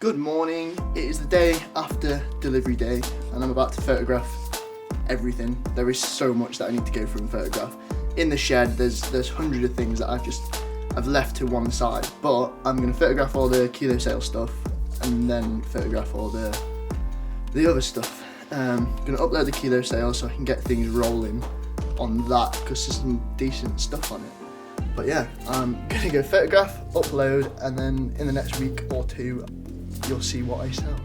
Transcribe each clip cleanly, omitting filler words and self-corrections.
Good morning, it is the day after delivery day and I'm about to photograph everything. There is so much that I need to go through and photograph. In the shed there's hundreds of things that I've left to one side, but I'm going to photograph all the kilo sale stuff and then photograph all the other stuff. I'm going to upload the kilo sale so I can get things rolling on that because there's some decent stuff on it. But yeah, I'm going to go photograph, upload, and then in the next week or two you'll see what I sell.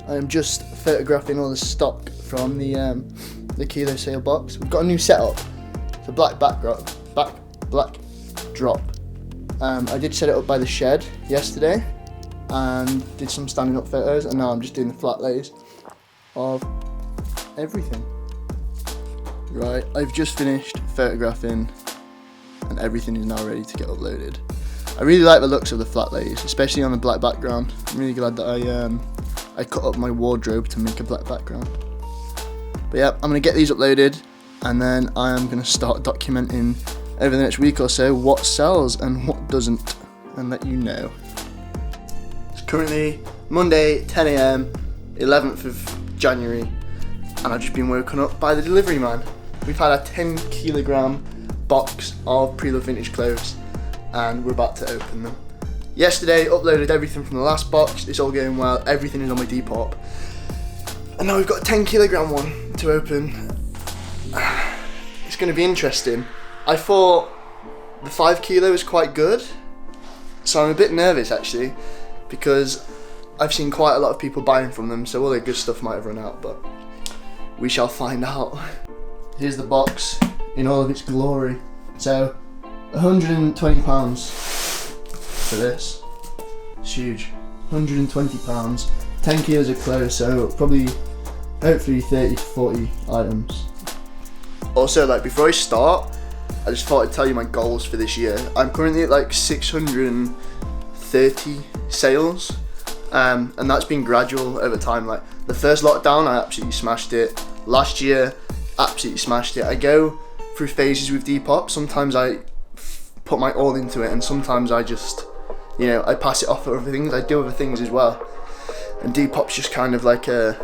I am just photographing all the stock from the kilo sale box. We've got a new setup. It's a black backdrop. I did set it up by the shed yesterday and did some standing up photos, and now I'm just doing the flat lays of everything. Right, I've just finished photographing and everything is now ready to get uploaded. I really like the looks of the flat lays, especially on the black background. I'm really glad that I cut up my wardrobe to make a black background. But yeah, I'm going to get these uploaded and then I am going to start documenting over the next week or so what sells and what doesn't, and let you know. It's currently Monday 10 AM, 11th of January, and I've just been woken up by the delivery man. We've had a 10 kilogram box of pre-loved vintage clothes and we're about to open them. Yesterday uploaded everything from the last box, it's all going well, everything is on my Depop. And now we've got a 10 kilogram one to open. It's going to be interesting. I thought the 5 kilo was quite good, so I'm a bit nervous actually, because I've seen quite a lot of people buying from them, so all their good stuff might have run out, but we shall find out. Here's the box in all of its glory. So £120 for this. It's huge. £120, 10 kilos of clothes, so probably hopefully 30 to 40 items. Also, like, before I start, I just thought I'd tell you my goals for this year. I'm currently at like 630 sales, and that's been gradual over time. Like the first lockdown, I absolutely smashed it. Last year, absolutely smashed it. I go through phases with Depop. Sometimes I put my all into it, and sometimes I just, I pass it off for other things. I do other things as well, and Depop's just kind of like a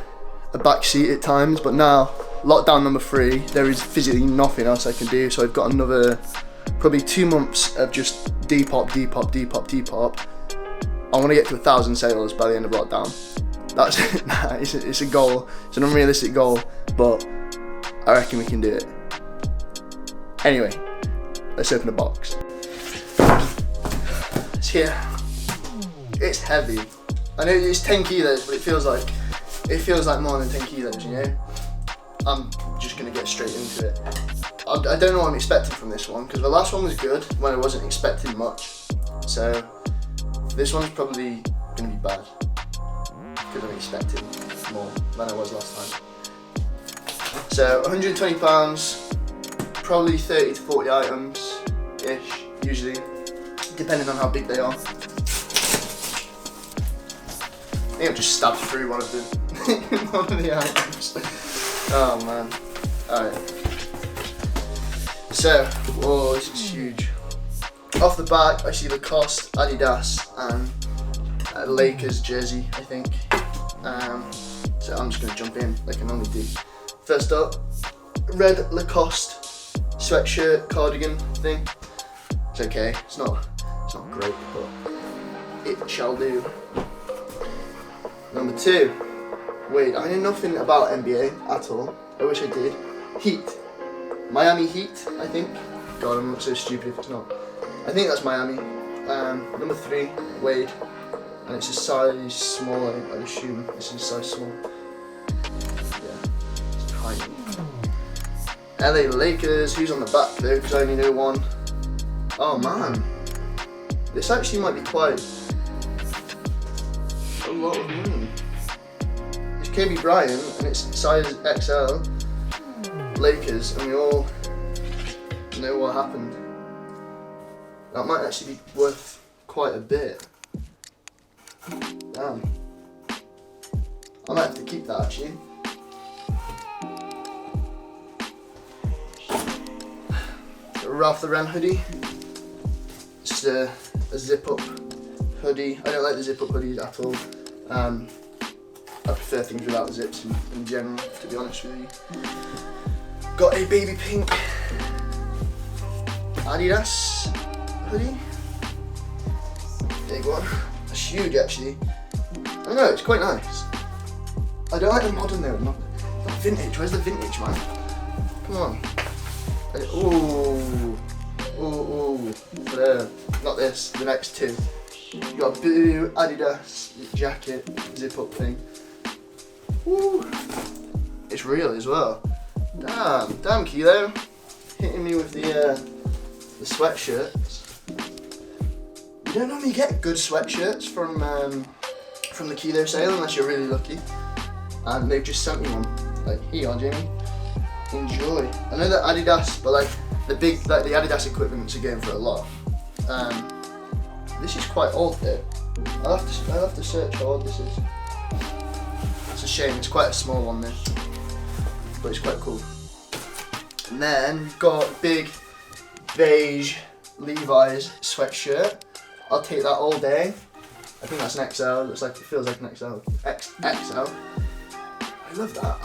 backseat at times. But now, lockdown number 3, there is physically nothing else I can do, so I've got another probably 2 months of just Depop. I want to get to 1,000 sales by the end of lockdown. That's it's a goal. It's an unrealistic goal, but I reckon we can do it. Anyway, let's open the box. It's here. It's heavy. I know it's 10 kilos, but it feels like more than 10 kilos, you know? I'm just gonna get straight into it. I don't know what I'm expecting from this one, because the last one was good when I wasn't expecting much. So this one's probably gonna be bad, because I'm expecting more than I was last time. So £120, probably 30 to 40 items ish, usually, depending on how big they are. I think I've just stabbed through one of the items. Oh man. Alright. So, whoa, this is huge. Off the back, I see Lacoste, Adidas, and a Lakers jersey, I think. So I'm just going to jump in like I normally do. First up, red Lacoste sweatshirt cardigan thing. It's okay. It's not great, but it shall do. Number 2. Wait, I know nothing about NBA at all. I wish I did. Heat. Miami Heat, I think. God, I'm so stupid if it's not. I think that's Miami. Number 3, Wade. And it's a size small, I assume this is a size small. Yeah, it's tiny. LA Lakers, who's on the back though, because I only know one. Oh man. This actually might be quite a lot of money. It's Kobe Bryant and it's size XL Lakers, and we all know what happened. That might actually be worth quite a bit. Damn. I might have to keep that actually. Ralph Lauren hoodie. Just a zip up hoodie. I don't like the zip-up hoodies at all. I prefer things without zips in general, to be honest with you. Got a baby pink Adidas hoodie. Big one. It's huge actually. I know, it's quite nice. I don't like the modern though, not vintage. Where's the vintage, man? Come on. Ooh. Not this, the next two. You got a blue Adidas jacket, zip up thing. Woo. It's real as well. Damn Kilo. Hitting me with the sweatshirts. You don't normally get good sweatshirts from the Kilo sale unless you're really lucky. And they've just sent me one. Like, here you are, Jamie. Enjoy. I know that Adidas, but like the Adidas equipments are going for a lot. This is quite old though. I'll have to search how old this is. It's a shame. It's quite a small one though, but it's quite cool. And then we've got a big beige Levi's sweatshirt. I'll take that all day. I think that's an XL. It feels like an XL. XL. I love that.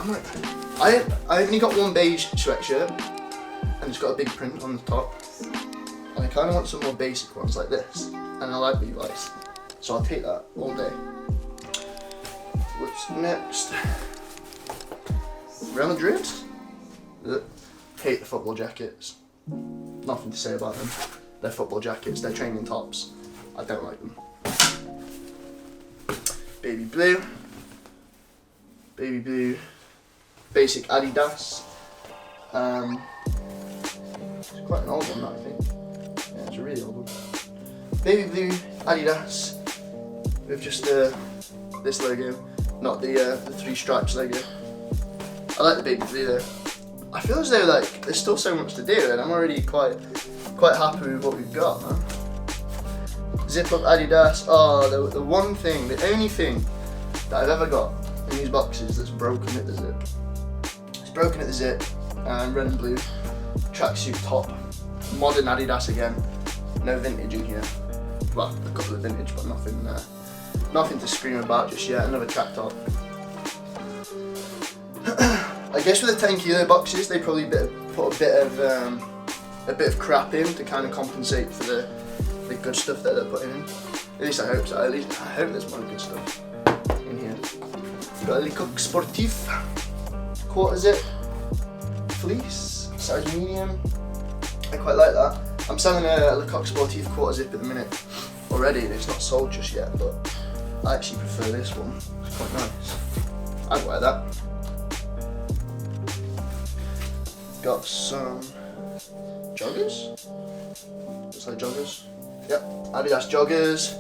I only got one beige sweatshirt, and it's got a big print on the top. And I kind of want some more basic ones like this. And I like Levi's, so I'll take that all day. What's next? Real Madrid. Hate the football jackets. Nothing to say about them. They're football jackets. They're training tops. I don't like them. Baby blue. Basic Adidas. It's quite an old one, that, I think. Yeah, it's a really old one. Baby blue Adidas with just this logo, not the 3 stripes logo. I like the baby blue though. I feel as though like there's still so much to do, and I'm already quite happy with what we've got, man. Zip up Adidas. Oh, the one thing, the only thing that I've ever got in these boxes that's broken at the zip. It's broken at the zip. Red and blue tracksuit top, modern Adidas again. No vintage in here. Well, a couple of vintage, but nothing to scream about just yet. Another track top. I guess with the 10 kilo boxes, they probably put a bit of crap in to kind of compensate for the good stuff that they're putting in. At least I hope so. At least I hope there's more good stuff in here. Got a Le Coq Sportif quarter zip fleece, size medium. I quite like that. I'm selling a Le Coq Sportif quarter zip at the minute already, and it's not sold just yet, but I actually prefer this one. It's quite nice. I'd wear that. Got some joggers. Looks like joggers. Yep, Adidas joggers.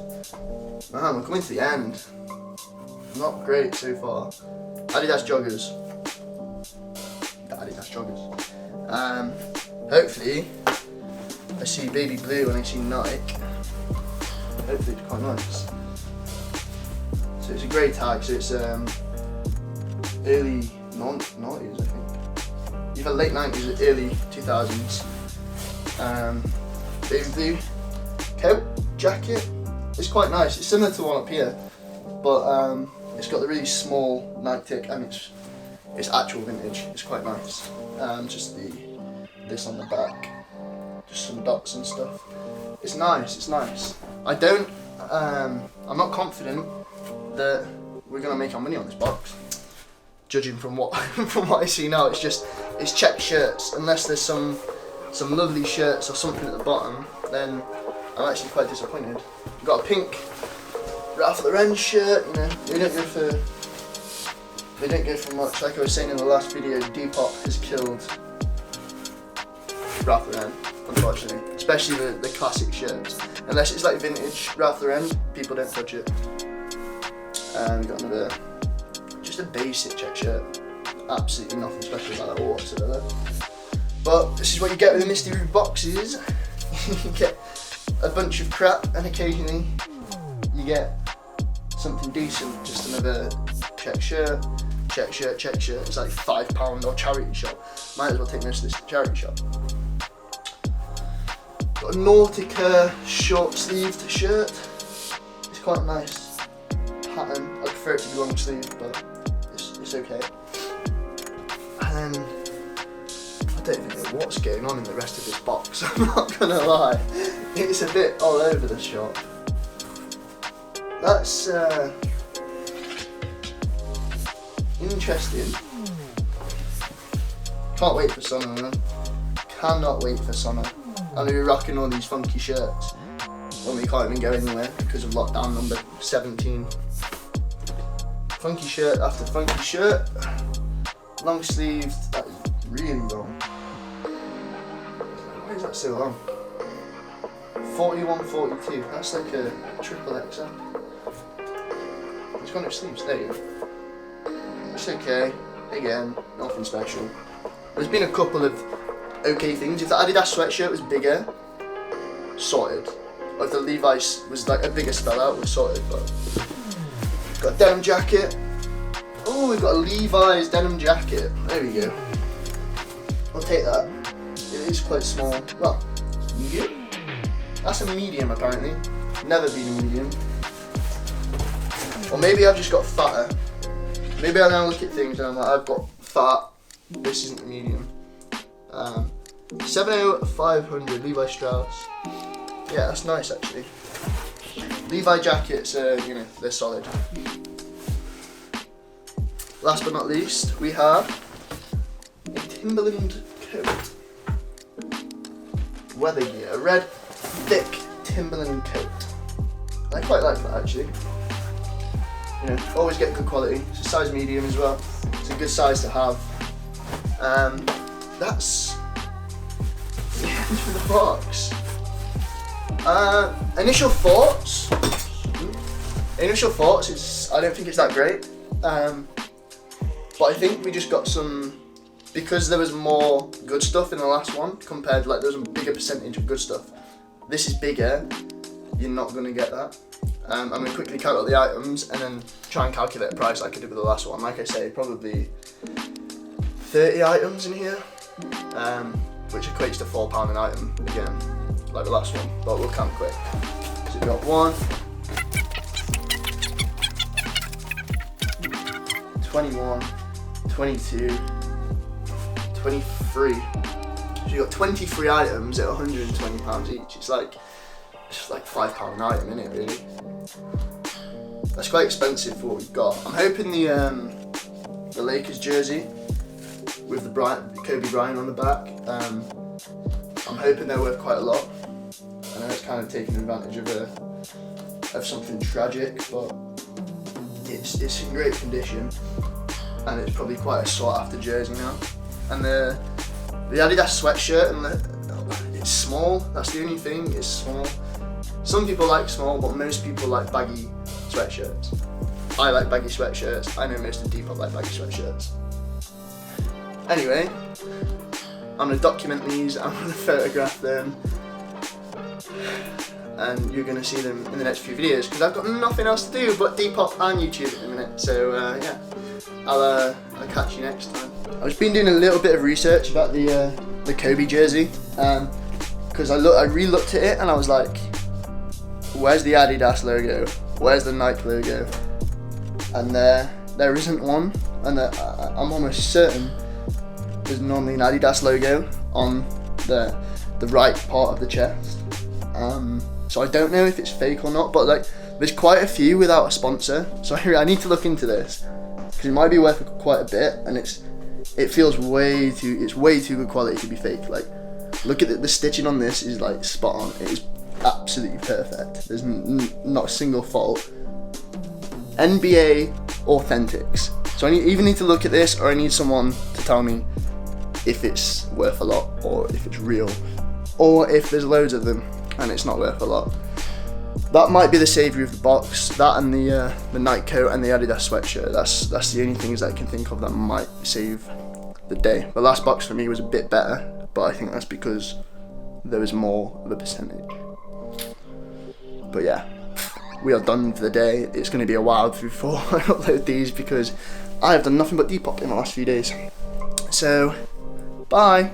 Man, we're coming to the end. Not great so far. Adidas joggers. Adidas joggers. Hopefully, I see baby blue and I see Nike. Hopefully it's quite nice. So it's a grey tag, so it's early 90s, I think. Either late 90s or early 2000s. Baby blue coat, jacket. It's quite nice. It's similar to the one up here, but it's got the really small Nike tick, and it's actual vintage. It's quite nice. Just this on the back, just some dots and stuff. It's nice. It's nice. I'm not confident that we're gonna make our money on this box. Judging from what I see now, it's checked shirts. Unless there's some lovely shirts or something at the bottom, then I'm actually quite disappointed. We've got a pink Ralph Lauren shirt. You know, they don't go for much. Like I was saying in the last video, Depop has killed Ralph Lauren, unfortunately. Especially the classic shirts. Unless it's like vintage Ralph Lauren, people don't touch it. And we've got another, just a basic check shirt. Absolutely nothing special about that whatsoever. But this is what you get with the Misty Roof boxes. You get a bunch of crap, and occasionally you get something decent. Just another check shirt. It's like £5 or charity shop. Might as well take most of this to charity shop. Got a Nautica short sleeved shirt. It's quite a nice pattern. I prefer it to be long sleeve, but it's okay. And then I don't even know what's going on in the rest of this box, I'm not gonna lie. It's a bit all over the shop. That's interesting. Can't wait for summer, man. Cannot wait for summer. I'm gonna be rocking all these funky shirts when we can't even go anywhere because of lockdown number 17. Funky shirt after funky shirt. Long sleeved, that is really long. Why is that so long? 41, 42, that's like a triple XL. It's got no sleeves, there you go. It's okay, again, nothing special. There's been a couple of okay things. If the Adidas sweatshirt was bigger, sorted. Or if the Levi's was like a bigger spell out, we're sorted, but. Got a denim jacket. Oh, we've got a Levi's denim jacket. There we go. I'll take that. It is quite small. Well, medium? That's a medium apparently. Never been a medium. Or maybe I've just got fatter. Maybe I now look at things and I'm like, I've got fat. This isn't a medium. 70500 Levi Strauss. Yeah, that's nice actually. Levi jackets, you know, they're solid. Last but not least, we have a Timberland coat. Weather gear, a red, thick Timberland coat. I quite like that actually. You know, always get good quality. It's a size medium as well. It's a good size to have. That's the end for the box. Initial thoughts. I don't think it's that great. But I think we just got some, because there was more good stuff in the last one compared, like there was a bigger percentage of good stuff. This is bigger, you're not gonna get that. I'm gonna quickly count out the items and then try and calculate a price like I did with the last one. Like I say, probably 30 items in here, which equates to £4 an item again, like the last one, but we'll count quick. So we've got 1, 21, 22, 23. So you got 23 items at £120 each. It's like £5 an item, isn't it? Really? That's quite expensive for what we've got. I'm hoping the Lakers jersey with the Kobe Bryant on the back. I'm hoping they're worth quite a lot. I know it's kind of taking advantage of something tragic, but it's in great condition, and it's probably quite a sought after jersey now. And the Adidas sweatshirt, and it's small. That's the only thing. It's small. Some people like small, but most people like baggy sweatshirts. I like baggy sweatshirts. I know most of Depop like baggy sweatshirts. Anyway, I'm gonna document these. I'm gonna photograph them, and you're gonna see them in the next few videos because I've got nothing else to do but Depop and YouTube at the minute. So yeah, I'll catch you next time. I've just been doing a little bit of research about the Kobe jersey, because I re-looked at it and I was like, where's the Adidas logo? Where's the Nike logo? And there isn't one, and I'm almost certain there's normally an Adidas logo on the right part of the chest. So I don't know if it's fake or not, but like there's quite a few without a sponsor, so I need to look into this because it might be worth quite a bit, and it feels way too good quality to be fake. Like, look at the stitching on this is like spot on. It is absolutely perfect. There's not a single fault. NBA Authentics. So I either need to look at this, or I need someone to tell me if it's worth a lot, or if it's real, or if there's loads of them and it's not worth a lot. That might be the saviour of the box. That and the Nike coat and the Adidas sweatshirt. That's the only things that I can think of that might save the day. The last box for me was a bit better, but I think that's because there was more of a percentage. But yeah, we are done for the day. It's going to be a while before I upload these because I have done nothing but Depop in the last few days. So, bye.